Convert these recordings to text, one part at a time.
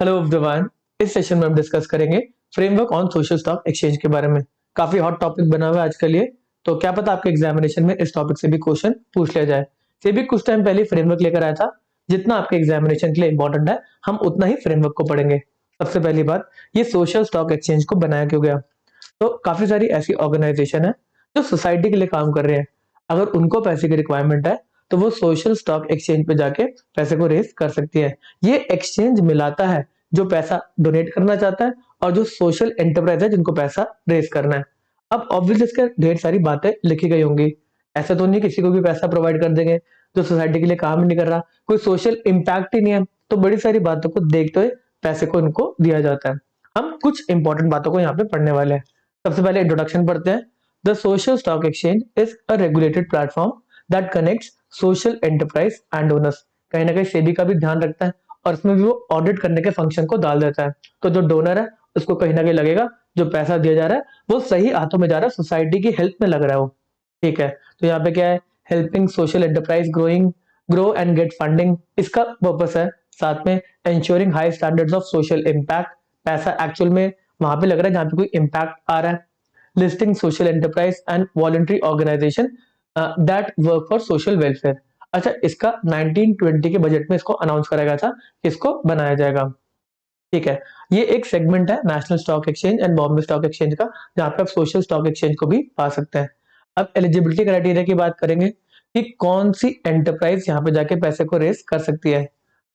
Hello everyone. इस session में हम डिस्कस करेंगे framework on social stock exchange के बारे में। काफी हॉट टॉपिक बना हुआ है आज के लिए, तो क्या पता आपके एग्जामिनेशन में इस टॉपिक से भी क्वेश्चन पूछ लिया जाए। से भी कुछ टाइम पहले फ्रेमवर्क लेकर आया था। जितना आपके एग्जामिनेशन के लिए इंपॉर्टेंट है, हम उतना ही फ्रेमवर्क को पढ़ेंगे। सबसे पहली बात, ये सोशल स्टॉक एक्सचेंज को बनाया क्यों गया? तो काफी सारी ऐसी ऑर्गेनाइजेशन है जो सोसाइटी के लिए काम कर रहे हैं। अगर उनको पैसे की रिक्वायरमेंट है तो वो सोशल स्टॉक एक्सचेंज पे जाके पैसे को रेज कर सकती है। ये एक्सचेंज मिलाता है जो पैसा डोनेट करना चाहता है और जो सोशल एंटरप्राइज है जिनको पैसा रेज करना है। अब ऑब्वियसली इसके ढेर सारी बातें लिखी गई होंगी। ऐसा तो नहीं किसी को भी पैसा प्रोवाइड कर देंगे जो सोसाइटी के लिए काम ही नहीं कर रहा, कोई सोशल इम्पैक्ट ही नहीं है। तो बड़ी सारी बातों को देखते हुए पैसे को इनको दिया जाता है। हम कुछ इंपॉर्टेंट बातों को यहाँ पे पढ़ने वाले हैं। सबसे पहले इंट्रोडक्शन पढ़ते हैं। The social stock exchange is a regulated platform that connects social enterprise and owners. कहीं ना कहीं सेबी का भी ध्यान रखता है और इसमें भी वो ऑडिट करने के फंक्शन को डाल देता है। तो जो डोनर है उसको कहीं ना कहीं लगेगा जो पैसा दिया जा रहा है वो सही हाथों में जा रहा है, सोसाइटी की हेल्प में लग रहा है वो। ठीक है, तो यहाँ पे क्या है, helping social enterprise grow and get funding, इसका पर्पस है। साथ में ensuring high standards of social impact, पैसा एक्चुअल में वहां पे लग रहा है जहां पे कोई इम्पैक्ट आ रहा है। Listing social enterprise and voluntary organisation that work for social welfare. अच्छा, इसका 1920 के बजट में इसको अनाउंस करा गया था कि इसको बनाया जाएगा। ठीक है, ये एक सेगमेंट है national stock exchange and Bombay stock exchange का, जहां पे आप सोशल स्टॉक एक्सचेंज को भी पा सकते हैं। अब एलिजिबिलिटी क्राइटेरिया की बात करेंगे कि कौन सी एंटरप्राइज यहाँ पे जाके पैसे को रेस कर सकती है।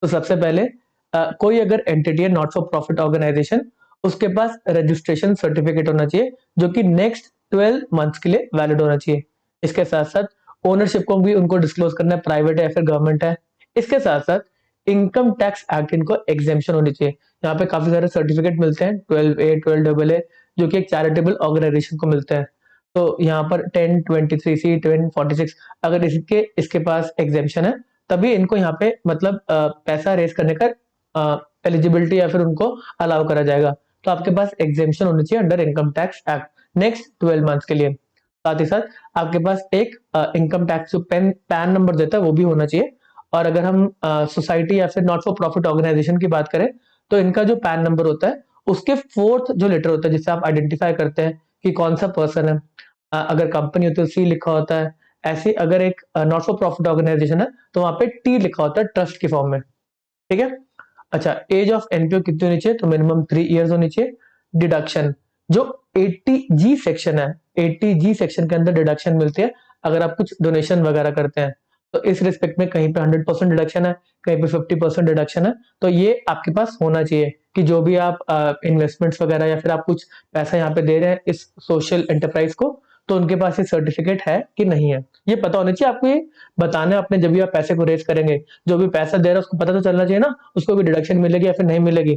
तो सबसे पहले कोई अगर एंटिटी है नॉट फॉर प्रॉफिट ऑर्गेनाइजेशन, उसके पास रजिस्ट्रेशन सर्टिफिकेट होना चाहिए जो कि नेक्स्ट 12 मंथ्स के लिए वैलिड होना चाहिए। इसके साथ साथ ओनरशिप को भी उनको डिस्क्लोज करना है, प्राइवेट है या फिर गवर्नमेंट है। इसके साथ साथ इनकम टैक्स एक्ट इनको एग्जेम्पशन होनी चाहिए। यहाँ पे काफी सारे सर्टिफिकेट मिलते हैं 12A 12AA, जो कि एक चैरिटेबल ऑर्गेनाइजेशन को मिलते हैं। तो यहाँ पर 1023C 1046, अगर इसके इसके पास एग्जेम्पशन है तभी इनको यहाँ पे मतलब पैसा रेस करने का एलिजिबिलिटी या फिर उनको अलाउ करा जाएगा। तो आपके पास एग्जेम्पशन होनी चाहिए under income tax act next 12 months के लिए। साथ ही साथ आपके पास एक इनकम टैक्स जो पैन नंबर देता है वो भी होना चाहिए। और अगर हम सोसाइटी या फिर नॉट फॉर प्रॉफिट ऑर्गेनाइजेशन की बात करें तो इनका जो पैन नंबर होता है उसके फोर्थ जो लेटर होता है जिससे आप आइडेंटिफाई करते हैं कि कौन सा पर्सन है। अगर कंपनी होती है तो सी लिखा होता है। ऐसे अगर एक नॉट फॉर प्रॉफिट ऑर्गेनाइजेशन है तो वहां पे टी लिखा होता है ट्रस्ट की फॉर्म में। ठीक है। अच्छा, एज ऑफ एनपीओ कितनी होनी चाहिए? तो मिनिमम 3 इयर्स होनी चाहिए। डिडक्शन जो 80G सेक्शन है, 80G सेक्शन के अंदर डिडक्शन मिलती है अगर आप कुछ डोनेशन वगैरह करते हैं। तो इस रिस्पेक्ट में कहीं पे 100% डिडक्शन है, कहीं पे 50% डिडक्शन है। तो ये आपके पास होना चाहिए कि जो भी आप इन्वेस्टमेंट्स वगैरह या फिर आप कुछ पैसा यहाँ पे दे रहे हैं इस सोशल एंटरप्राइज को, तो उनके पास ये सर्टिफिकेट है कि नहीं है, ये पता होना चाहिए आपको। ये बताना है आपने जब भी आप पैसे को रेज करेंगे, जो भी पैसा दे रहा है उसको पता तो चलना चाहिए ना उसको भी डिडक्शन मिलेगी या फिर नहीं मिलेगी।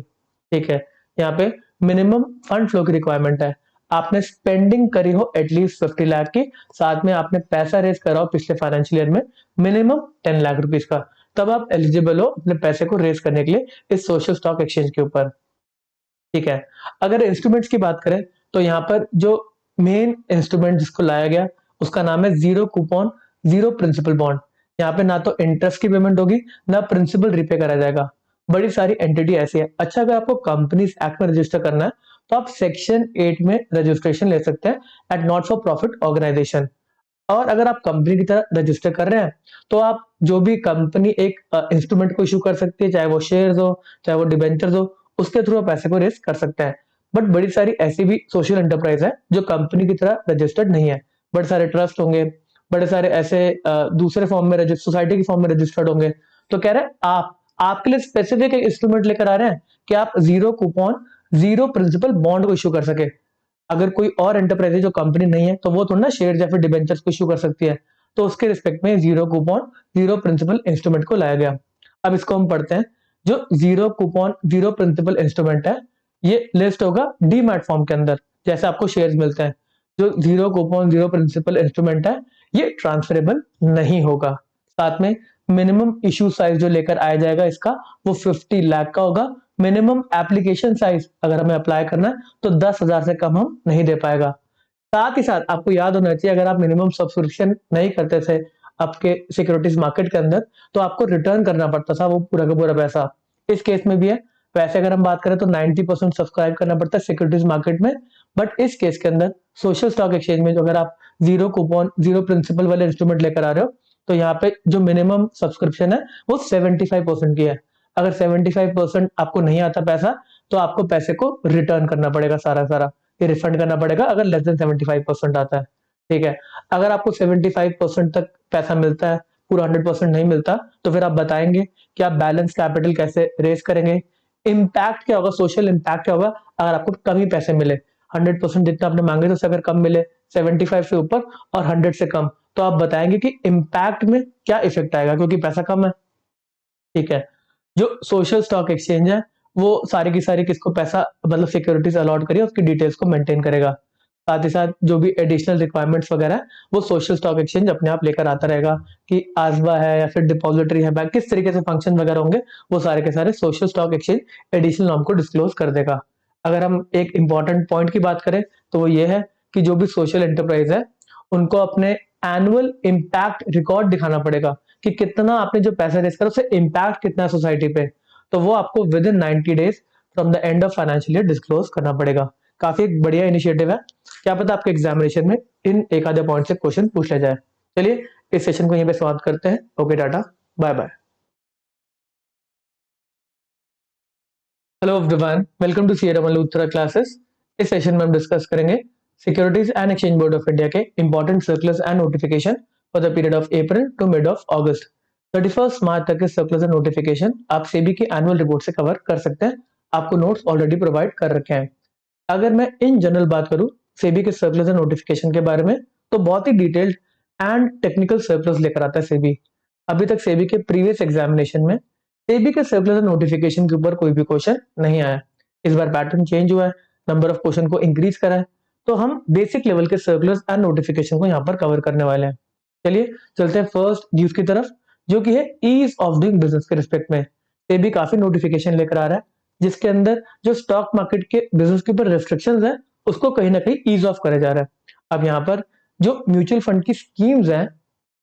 ठीक है, यहाँ पे मिनिमम फंड फ्लो की रिक्वायरमेंट है। आपने स्पेंडिंग करी हो एटलीस्ट 50 लाख की, साथ में आपने पैसा रेज करा हो पिछले फाइनेंशियल ईयर में मिनिमम 10 लाख रुपीज का, तब आप एलिजिबल हो अपने पैसे को रेज करने के लिए इस सोशल स्टॉक एक्सचेंज के ऊपर। ठीक है, अगर इंस्ट्रूमेंट्स की बात करें तो यहाँ पर जो मेन इंस्ट्रूमेंट जिसको लाया गया उसका नाम है zero coupon zero principal bond. यहाँ पे ना तो इंटरेस्ट की पेमेंट होगी ना प्रिंसिपल रिपे करा जाएगा। बड़ी सारी एंटिटी ऐसी है। अच्छा, अगर आपको कंपनीज एक्ट में रजिस्टर करना है तो आप सेक्शन 8 में रजिस्ट्रेशन ले सकते हैं at not for profit organisation. और अगर आप कंपनी की तरह रजिस्टर कर रहे हैं तो आप जो भी कंपनी एक इंस्ट्रूमेंट को इशू कर सकती है, चाहे वो शेयर्स हो चाहे वो डिबेंचर्स हो, उसके थ्रू आप पैसे को रेस कर सकते हैं। बट बड़ी सारी ऐसी भी सोशल एंटरप्राइज है जो कंपनी की तरह रजिस्टर्ड नहीं है। बड़े सारे ट्रस्ट होंगे, बड़े सारे ऐसे दूसरे फॉर्म में सोसाइटी के फॉर्म में रजिस्टर्ड होंगे। तो कह रहे हैं आप आपके लिए स्पेसिफिक एक इंस्ट्रूमेंट लेकर आ रहे हैं कि आप zero coupon zero principal bond को इशू कर सके। अगर कोई और एंटरप्राइज है जो कंपनी नहीं है तो वो थोड़ा ना शेयर या फिर डिबेंचर्स को इशू कर सकती है। तो उसके रिस्पेक्ट में zero coupon zero principal instrument को लाया गया। अब इसको हम पढ़ते हैं। जो zero coupon zero principal instrument है ये लिस्ट होगा डीमैट फॉर्म के अंदर, जैसे आपको शेयर्स मिलते हैं। जो zero coupon zero principal instrument है ये ट्रांसफरेबल नहीं होगा। साथ में मिनिमम इशू साइज जो लेकर आया जाएगा इसका वो 50 लाख का होगा। मिनिमम एप्लीकेशन साइज अगर हमें अप्लाई करना है तो 10,000 से कम हम नहीं दे पाएगा। साथ ही साथ आपको याद होना चाहिए अगर आप मिनिमम सब्सक्रिप्शन नहीं करते थे आपके सिक्योरिटीज मार्केट के अंदर तो आपको रिटर्न करना पड़ता था वो पूरा का पूरा पैसा। इस केस में भी है, वैसे अगर हम बात करें तो 90% सब्सक्राइब करना पड़ता है सिक्योरिटीज मार्केट में, बट इस केस के अंदर सोशल स्टॉक एक्सचेंज में जो अगर आप जीरो कूपन जीरो प्रिंसिपल वाले इंस्ट्रूमेंट लेकर आ रहे हो तो यहाँ पे जो मिनिमम सब्सक्रिप्शन है वो 75% की है। अगर 75% आपको नहीं आता पैसा तो आपको पैसे को रिटर्न करना पड़ेगा, सारा सारा ये रिफंड करना पड़ेगा अगर लेस देन 75% आता है। ठीक है, अगर आपको 75% तक पैसा मिलता है, पूरा 100% नहीं मिलता, तो फिर आप बताएंगे कि आप बैलेंस कैपिटल कैसे रेस करेंगे, इम्पैक्ट क्या होगा, सोशल इम्पैक्ट क्या होगा अगर आपको कम ही पैसे मिले, 100% जितना आपने मांगे तो उससे अगर कम मिले, 75 से ऊपर और 100 से कम, तो आप बताएंगे कि इम्पैक्ट में क्या इफेक्ट आएगा क्योंकि पैसा कम है। ठीक है, जो सोशल स्टॉक एक्सचेंज है वो सारी की सारी किसको पैसा मतलब सिक्योरिटीज अलॉट करिए उसकी डिटेल्स को मेंटेन करेगा। साथ ही साथ जो भी एडिशनल रिक्वायरमेंट्स वगैरह है वो सोशल स्टॉक एक्सचेंज अपने आप लेकर आता रहेगा कि आजवा है या फिर डिपॉजिटरी है बैंक, किस तरीके से फंक्शन वगैरह होंगे वो सारे के सारे social stock exchange additional norm को डिस्क्लोज कर देगा। अगर हम एक इंपॉर्टेंट पॉइंट की बात करें तो वो ये है कि जो भी सोशल एंटरप्राइज है उनको अपने एनुअल इम्पैक्ट रिकॉर्ड दिखाना पड़ेगा कि कितना आपने जो पैसा रेस करा उससे इम्पैक्ट कितना है सोसाइटी पे, तो वो आपको with in 90 days from the end of financial year disclose करना पड़ेगा। काफी एक बढ़िया इनिशिएटिव है, क्या पता आपके एग्जामिनेशन में इन एक आधे पॉइंट से क्वेश्चन पूछ लिया जाए। चलिए इस सेशन को यहीं पे समाप्त करते हैं। Okay tata, bye bye. Hello everyone, welcome to CA Malhotra classes. इस सेशन में हम डिस्कस करेंगे securities and exchange board of India के important circulars and notification for the period of April to mid of August. 31 March तक के circulars and notification आप सेबी की annual report से कवर कर सकते हैं, आपको नोट्स ऑलरेडी प्रोवाइड कर रखे हैं। अगर मैं इन जनरल बात करूं सेबी के सर्कुलर्स एंड नोटिफिकेशन के बारे में तो बहुत ही डिटेल्ड एंड टेक्निकल सर्कुलर्स लेकर आता है सेबी। अभी तक सेबी के प्रीवियस एग्जामिनेशन में सेबी के सर्कुलर एंड नोटिफिकेशन के ऊपर कोई भी क्वेश्चन नहीं आया। इस बार पैटर्न चेंज हुआ है, नंबर ऑफ क्वेश्चन को इंक्रीज करा है, तो हम बेसिक लेवल के सर्कुलर्स एंड नोटिफिकेशन को यहाँ पर कवर करने वाले हैं। चलिए चलते हैं फर्स्ट न्यूज की तरफ, जो कि है ईज ऑफ डूइंग बिजनेस के रिस्पेक्ट में सेबी काफी नोटिफिकेशन लेकर आ रहा है जिसके अंदर जो स्टॉक मार्केट के बिजनेस के ऊपर रिस्ट्रिक्शंस है उसको कहीं ना कहीं ईज ऑफ करा जा रहा है। अब यहाँ पर जो म्यूचुअल फंड की स्कीम्स हैं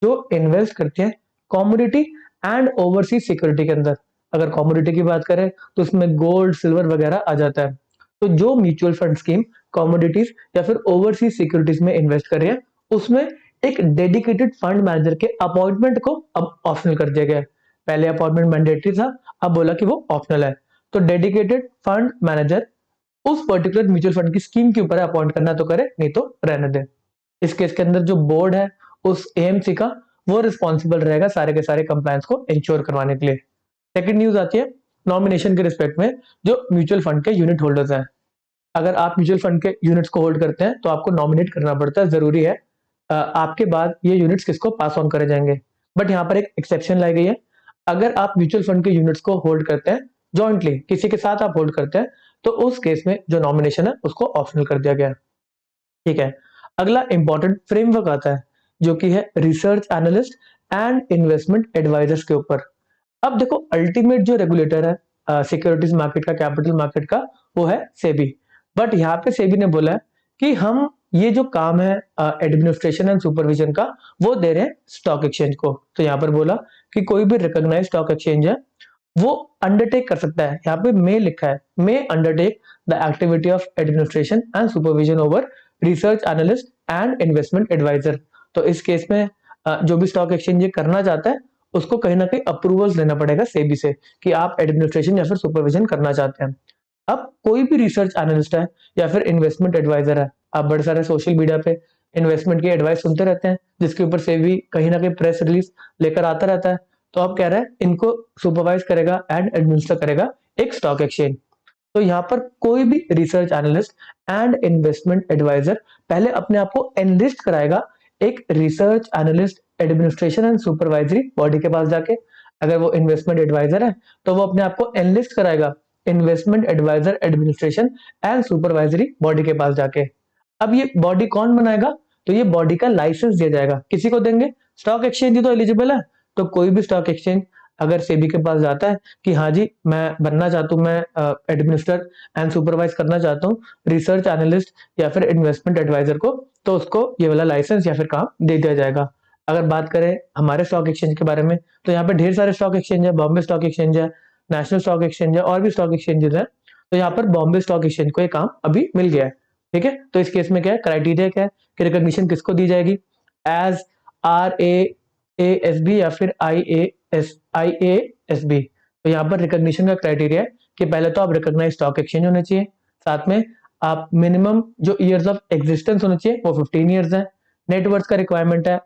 जो इन्वेस्ट करती हैं कॉमोडिटी एंड ओवरसीज सिक्योरिटी के अंदर, अगर कॉमोडिटी की बात करें तो उसमें गोल्ड सिल्वर वगैरह आ जाता है, तो जो म्यूचुअल फंड स्कीम कॉमोडिटीज या फिर ओवरसीज सिक्योरिटीज में इन्वेस्ट कर रही है उसमें एक डेडिकेटेड फंड मैनेजर के अपॉइंटमेंट को अब ऑप्शनल कर दिया गया है। पहले अपॉइंटमेंट मैंडेटरी था, अब बोला कि वो ऑप्शनल है, तो डेडिकेटेड फंड मैनेजर उस पर्टिकुलर म्यूचुअल फंड की स्कीम के ऊपर अपॉइंट करना तो करे, नहीं तो रहने दे। इस केस के अंदर जो बोर्ड है उस एएमसी का वो रिस्पॉन्सिबल रहेगा सारे के सारे कंप्लायंस को इंश्योर करवाने के लिए। सेकंड न्यूज आती है नॉमिनेशन के रिस्पेक्ट में जो म्यूचुअल फंड के यूनिट होल्डर्स हैं। अगर आप म्यूचुअल फंड के यूनिट्स को होल्ड करते हैं तो आपको नॉमिनेट करना पड़ता है, जरूरी है। आपके बाद ये यूनिट्स किसको पास ऑन करे जाएंगे, बट यहाँ पर एक एक्सेप्शन लाई गई है। अगर आप म्यूचुअल फंड के यूनिट्स को होल्ड करते हैं जॉइंटली, किसी के साथ आप होल्ड करते हैं, तो उस केस में जो नॉमिनेशन है उसको ऑप्शनल कर दिया गया है। ठीक है, अगला इंपॉर्टेंट फ्रेमवर्क आता है जो कि है research analyst and investment advisers के ऊपर। अब देखो अल्टीमेट जो रेगुलेटर है सिक्योरिटीज मार्केट का, कैपिटल मार्केट का, वो है सेबी, बट यहाँ पे सेबी ने बोला है कि हम ये जो काम है एडमिनिस्ट्रेशन एंड सुपरविजन का वो दे रहे हैं स्टॉक एक्सचेंज को। तो यहाँ पर बोला कि कोई भी रिकॉग्नाइज्ड स्टॉक एक्सचेंज है वो अंडरटेक कर सकता है, यहाँ पे मे लिखा है, may undertake the activity of administration and supervision over research analyst and investment adviser. तो इस केस में जो भी स्टॉक एक्सचेंज ये करना चाहता है उसको कहीं ना कहीं अप्रूवल्स लेना पड़ेगा सेबी से कि आप एडमिनिस्ट्रेशन या फिर सुपरविजन करना चाहते हैं। अब कोई भी रिसर्च एनालिस्ट है या फिर इन्वेस्टमेंट एडवाइजर है, आप बड़े सारे सोशल मीडिया पे इन्वेस्टमेंट की एडवाइस सुनते रहते हैं जिसके ऊपर सेबी कहीं ना कहीं प्रेस रिलीज लेकर आता रहता है, तो आप कह रहे हैं इनको सुपरवाइज करेगा एंड एडमिनिस्टर करेगा एक स्टॉक एक्सचेंज। तो यहाँ पर कोई भी research analyst and investment adviser पहले अपने आप को एनलिस्ट कराएगा एक research analyst administration and supervisory body के पास जाके। अगर वो इन्वेस्टमेंट एडवाइजर है तो वो अपने आप को एनलिस्ट कराएगा investment adviser administration and supervisory body के पास जाके। अब ये बॉडी कौन बनाएगा, तो ये बॉडी का लाइसेंस दिया जाएगा, किसी को देंगे, स्टॉक एक्सचेंज ही तो एलिजिबल है। तो कोई भी स्टॉक एक्सचेंज अगर सेबी के पास जाता है कि हाँ जी मैं बनना चाहता हूँ, मैं एडमिनिस्टर एंड सुपरवाइज करना चाहता हूँ रिसर्च एनालिस्ट या फिर इन्वेस्टमेंट एडवाइजर को, तो उसको ये वाला लाइसेंस या फिर काम दे दिया जाएगा। अगर बात करें हमारे स्टॉक एक्सचेंज के बारे में तो यहाँ पे ढेर सारे स्टॉक एक्सचेंज है, बॉम्बे स्टॉक एक्सचेंज है, नेशनल स्टॉक एक्सचेंज है और भी स्टॉक एक्सचेंजेस हैं, तो यहाँ पर बॉम्बे स्टॉक एक्सचेंज को ये काम अभी मिल गया है। ठीक है, तो इस केस में क्या है, क्राइटेरिया क्या है कि रिकॉग्निशन किसको दी जाएगी, एज RAASB या फिर IASB। तो यहाँ पर रिकॉग्निशन का क्राइटेरिया है कि पहले तो आप रिकॉग्नाइज स्टॉक एक्सचेंज होने चाहिए, साथ में आप मिनिमम जो ईयर्स ऑफ एग्जिस्टेंस होने चाहिए वो 15 ईयर्स है, नेटवर्थ का रिक्वायरमेंट है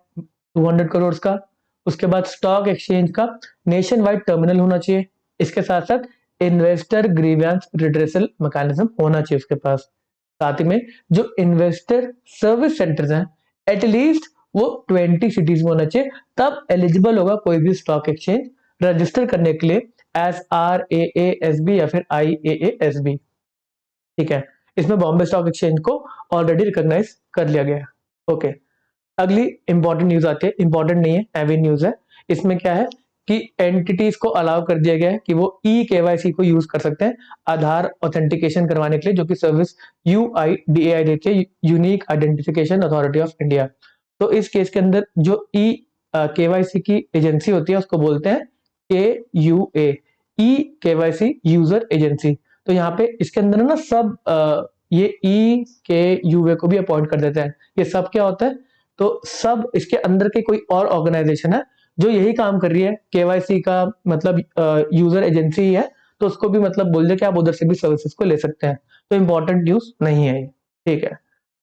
200 करोड़ का, उसके बाद स्टॉक एक्सचेंज का नेशन वाइड टर्मिनल होना चाहिए, इसके साथ साथ इन्वेस्टर ग्रीवेंस रिड्रेसल मैकेनिज्म होना चाहिए उसके पास, साथ ही में जो इन्वेस्टर सर्विस सेंटर्स हैं एटलीस्ट वो 20 सिटीज में होना चाहिए, तब एलिजिबल होगा कोई भी स्टॉक एक्सचेंज रजिस्टर करने के लिए एज RAASB या फिर IAASB। ठीक है, इसमें बॉम्बे स्टॉक एक्सचेंज को ऑलरेडी रिकॉग्नाइज कर लिया गया है। ओके, अगली इंपॉर्टेंट न्यूज आती है, इंपॉर्टेंट नहीं है, हैवी न्यूज है। इसमें क्या है कि एंटिटीज को अलाउ कर दिया गया है कि वो KYC को यूज कर सकते हैं आधार ऑथेंटिकेशन करवाने के लिए, जो कि सर्विस UIDAI देती है, unique identification authority of India. तो इस केस के अंदर जो KYC की एजेंसी होती है उसको बोलते हैं KUA, KYC यूजर एजेंसी। तो यहाँ पे इसके अंदर ना सब ये KUA को भी अपॉइंट कर देते हैं। ये सब क्या होता है, तो सब इसके अंदर के कोई और ऑर्गेनाइजेशन है जो यही काम कर रही है, KYC का मतलब यूजर एजेंसी ही है, तो उसको भी मतलब बोल दे कि आप उधर से भी सर्विसेज को ले सकते हैं। तो इंपॉर्टेंट न्यूज नहीं है ये। ठीक है,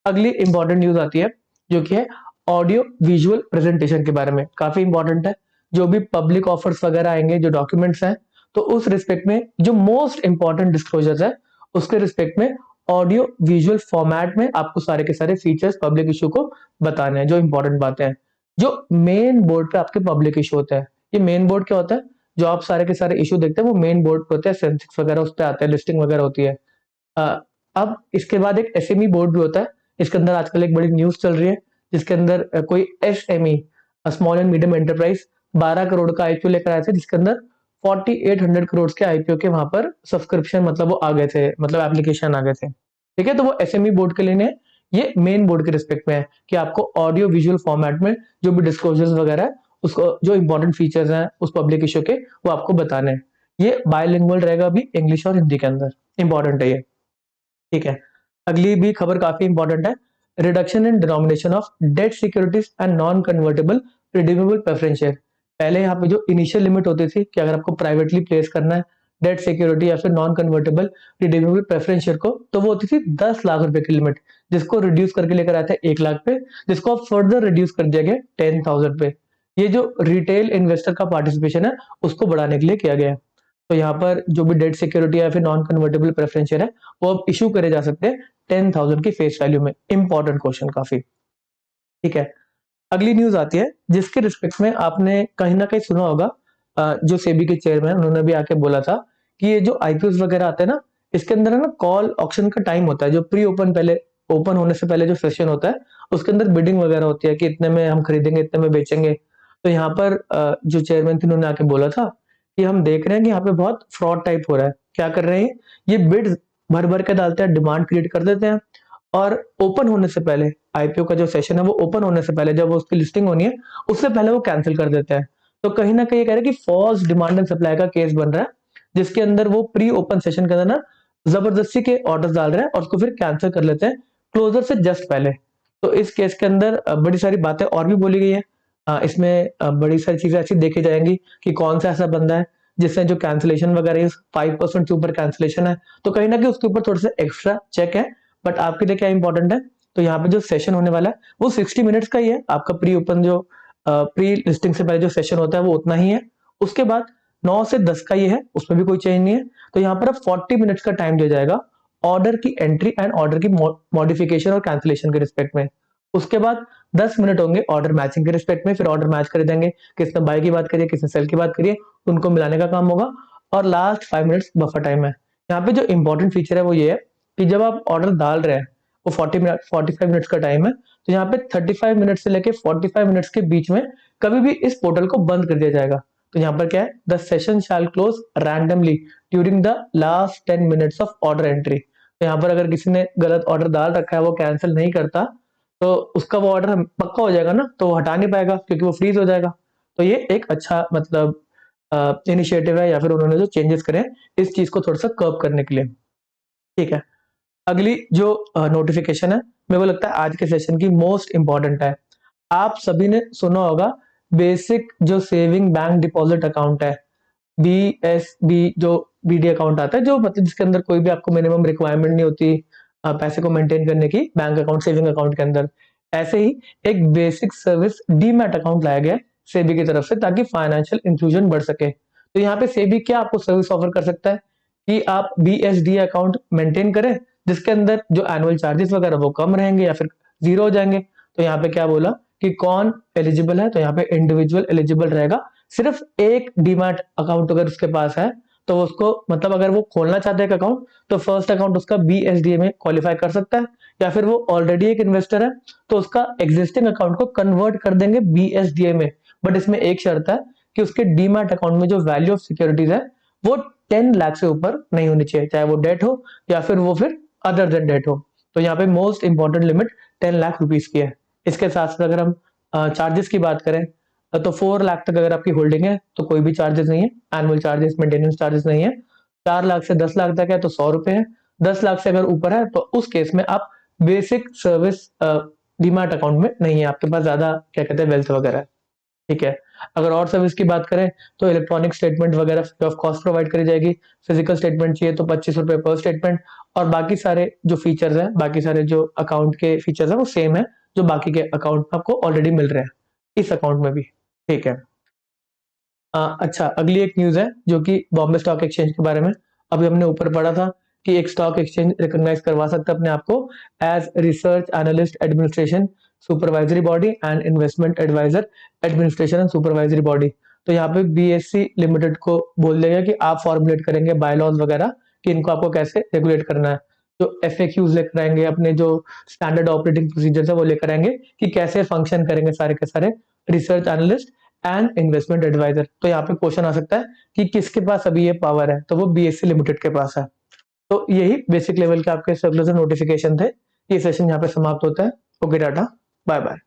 अगली इंपॉर्टेंट न्यूज आती है जो कि है ऑडियो विजुअल प्रेजेंटेशन के बारे में, काफी इंपॉर्टेंट है। जो भी पब्लिक ऑफर्स वगैरह आएंगे, जो डॉक्यूमेंट्स हैं, तो उस रिस्पेक्ट में जो मोस्ट इंपॉर्टेंट डिस्क्लोजर्स है उसके रिस्पेक्ट में ऑडियो विजुअल फॉर्मेट में आपको सारे के सारे फीचर्स पब्लिक इशू को बताने हैं, जो इंपॉर्टेंट बातें हैं। जो मेन बोर्ड पे आपके पब्लिक इशू होता है, ये मेन बोर्ड क्या होता है, जो आप सारे के सारे इशू देखते हैं वो मेन बोर्ड पे होते हैं, सेंसेक्स वगैरह उस पर आते हैं, लिस्टिंग वगैरह होती है। अब इसके बाद एक SME बोर्ड भी होता है, इसके अंदर आजकल एक बड़ी न्यूज चल रही है जिसके अंदर कोई SME small and medium enterprise 12 crore का IPO लेकर आए थे, जिसके अंदर 4800 करोड़ के IPO के वहां पर सब्सक्रिप्शन मतलब वो आ गए थे, मतलब एप्लीकेशन आ गए थे। ठीक है, तो वो SME बोर्ड के लिए नहीं है, ये मेन बोर्ड के रिस्पेक्ट में है कि आपको ऑडियो विजुअल फॉर्मेट में जो भी डिस्क्लोजर्स वगैरह है उसको, जो इंपॉर्टेंट फीचर्स हैं उस पब्लिक इशू के, वो आपको बताने हैं। ये बायलिंगुअल रहेगा अभी, इंग्लिश और हिंदी के अंदर, इंपॉर्टेंट है ये। ठीक है, अगली भी खबर काफी इंपॉर्टेंट है, reduction in denomination of debt securities and non convertible redeemable preference share. पहले यहाँ पे जो इनिशियल लिमिट होती थी कि अगर आपको प्राइवेटली प्लेस करना है डेट सिक्योरिटी या फिर non convertible redeemable preference share को, तो वो होती थी 10 लाख रुपए की लिमिट, जिसको रिड्यूस करके लेकर आया था 1 लाख पे, जिसको अब फर्दर रिड्यूस कर दिया गया 10,000 पे। ये जो रिटेल इन्वेस्टर का पार्टिसिपेशन है उसको बढ़ाने के लिए किया गया है। तो यहाँ पर जो भी डेट सिक्योरिटी या फिर नॉन कन्वर्टेबल प्रेफरेंस शेयर है वो अब इशू करे जा सकते हैं 10,000 की फेस वैल्यू में। इंपॉर्टेंट क्वेश्चन काफी। ठीक है, अगली न्यूज आती है जिसके रिस्पेक्ट में आपने कहीं ना कहीं सुना होगा, जो सेबी के चेयरमैन उन्होंने भी आके बोला था कि ये जो IPOs वगैरह आते हैं ना, इसके अंदर है ना कॉल ऑक्शन का टाइम होता है, जो प्री ओपन पहले ओपन होने से पहले जो सेशन होता है उसके अंदर बिडिंग वगैरह होती है कि इतने में हम खरीदेंगे, इतने में बेचेंगे। तो यहाँ पर जो चेयरमैन थे उन्होंने आके बोला था कि हम देख रहे हैं कि यहाँ पे बहुत फ्रॉड टाइप हो रहा है। क्या कर रहे हैं, ये बिड भर भर के डालते हैं, डिमांड क्रिएट कर देते हैं, और ओपन होने से पहले IPO का जो सेशन है वो ओपन होने से पहले, जब उसकी लिस्टिंग होनी है उससे पहले वो कैंसिल कर देते हैं। तो कहीं ना कहीं ये कह रहे हैं कि फॉल्स डिमांड एंड सप्लाई का केस बन रहा है, जिसके अंदर वो प्री ओपन सेशन के अंदर ना जबरदस्ती के ऑर्डर डाल रहे हैं और उसको फिर कैंसिल कर लेते हैं क्लोजर से जस्ट पहले। तो इस केस के अंदर बड़ी सारी बातें और भी बोली गई है। इसमें बड़ी सारी चीजें ऐसी देखी जाएंगी कि कौन सा ऐसा बंदा है जिसने जो कैंसिलेशन वगैरह 5% से ऊपर कैंसिलेशन है, तो कहीं ना कहीं उसके ऊपर थोड़ा सा एक्स्ट्रा चेक है। बट आपके लिए क्या इंपॉर्टेंट है, तो यहाँ पे जो सेशन होने वाला है वो 60 मिनट्स का ही है। आपका प्री ओपन जो प्री लिस्टिंग से पहले जो सेशन होता है वो उतना ही है, उसके बाद 9 से 10 का ये है, उसमें भी कोई चेंज नहीं है। तो यहाँ पर अब 40 मिनट्स का टाइम दिया जाएगा ऑर्डर की एंट्री एंड ऑर्डर की मॉडिफिकेशन और कैंसिलेशन के रिस्पेक्ट में। उसके बाद 10 मिनट होंगे ऑर्डर मैचिंग के रिस्पेक्ट में, फिर ऑर्डर मैच कर देंगे, किसने बाय की बात करिए किसने सेल की बात करिए, उनको मिलाने का काम होगा। और लास्ट 5 मिनट्स बफर टाइम है। यहाँ पे जो इंपॉर्टेंट फीचर है वो ये है कि जब आप ऑर्डर डाल रहे हैं वो 45 मिनट्स का टाइम है, तो यहाँ पे 35 मिनट से लेके 45 मिनट्स के बीच में कभी भी इस पोर्टल को बंद कर दिया जाएगा। तो यहाँ पर क्या है, the session shall close randomly during the last 10 minutes of order entry. तो यहाँ पर अगर किसी ने गलत ऑर्डर डाल रखा है, वो कैंसिल नहीं करता, तो उसका वो ऑर्डर पक्का हो जाएगा ना, तो वो हटा नहीं पाएगा क्योंकि वो फ्रीज हो जाएगा। तो ये एक अच्छा मतलब इनिशिएटिव है या फिर उन्होंने जो चेंजेस करे इस चीज को थोड़ा सा कर्व करने के लिए। ठीक है, अगली जो नोटिफिकेशन है मेरे को लगता है आज के सेशन की मोस्ट इंपॉर्टेंट है। आप सभी ने सुना होगा बेसिक जो सेविंग बैंक डिपॉजिट अकाउंट है, BSB, जो BD अकाउंट आता है, जो मतलब जिसके अंदर कोई भी आपको मिनिमम रिक्वायरमेंट नहीं होती पैसे को मेंटेन करने की बैंक अकाउंट सेविंग अकाउंट के अंदर। ऐसे ही एक बेसिक सर्विस डीमैट अकाउंट लाया गया सेबी की तरफ से ताकि फाइनेंशियल इंक्लूजन बढ़ सके। तो यहाँ पे सेबी क्या आपको सर्विस ऑफर कर सकता है कि आप BSD अकाउंट मेंटेन करें जिसके अंदर जो एनुअल चार्जेस वगैरह वो कम रहेंगे या फिर जीरो हो जाएंगे। तो यहाँ पे क्या बोला कि कौन एलिजिबल है, तो यहाँ पे इंडिविजुअल एलिजिबल रहेगा। सिर्फ एक डीमैट अकाउंट अगर उसके पास है तो उसको मतलब अगर वो खोलना चाहता है एक अकाउंट तो फर्स्ट अकाउंट उसका BSDA में क्वालिफाई कर सकता है, या फिर वो ऑलरेडी एक इन्वेस्टर है तो उसका एग्जिस्टिंग अकाउंट को कन्वर्ट कर देंगे BSDA में। बट इसमें एक शर्त है कि उसके डीमैट अकाउंट में जो वैल्यू ऑफ सिक्योरिटीज है वो 10 लाख से ऊपर नहीं होनी चाहिए, चाहे वो डेट हो या फिर वो फिर अदर देन डेट हो। तो यहाँ पे most important limit 10 lakh rupees की है। इसके साथ साथ अगर हम चार्जेस की बात करें तो 4 लाख तक अगर आपकी होल्डिंग है तो कोई भी चार्जेस नहीं है, एनुअल चार्जेस मेंटेनेंस चार्जेस नहीं है। 4 लाख से 10 लाख तक है तो 100 रुपए है। 10 लाख से अगर ऊपर है तो उस केस में आप बेसिक सर्विस डीमैट अकाउंट में नहीं है, आपके पास ज्यादा क्या कहते हैं वेल्थ वगैरह है। ठीक है, अगर और सर्विस की बात करें तो इलेक्ट्रॉनिक स्टेटमेंट वगैरह फ्री ऑफ कॉस्ट प्रोवाइड करी जाएगी। फिजिकल स्टेटमेंट चाहिए तो 25 रुपए पर स्टेटमेंट, और बाकी सारे जो फीचर्स हैं, बाकी सारे जो अकाउंट के फीचर्स हैं वो सेम है जो बाकी के अकाउंट में आपको ऑलरेडी मिल रहे हैं इस अकाउंट में भी। ठीक है, अच्छा अगली एक न्यूज है जो कि बॉम्बे स्टॉक एक्सचेंज के बारे में। अभी हमने ऊपर पढ़ा था कि एक स्टॉक एक्सचेंज रिकॉग्नाइज करवा सकता है अपने आप को as research analyst administration supervisory body and investment adviser administration and supervisory body. तो यहाँ पे BSE लिमिटेड को बोल देगा कि आप फॉर्मुलेट करेंगे बायलॉज वगैरह कि इनको आपको कैसे रेगुलेट करना है। जो FAQs लेकर आएंगे, अपने जो स्टैंडर्ड ऑपरेटिंग प्रोसीजर्स है वो लेकर आएंगे कि कैसे फंक्शन करेंगे सारे के सारे research analyst and investment adviser. तो यहाँ पे क्वेश्चन आ सकता है कि किसके पास अभी ये पावर है, तो वो BSE लिमिटेड के पास है। तो यही बेसिक लेवल के आपके सर्कुलर नोटिफिकेशन थे। ये सेशन यहाँ पे समाप्त होता है। Okay tata, bye bye.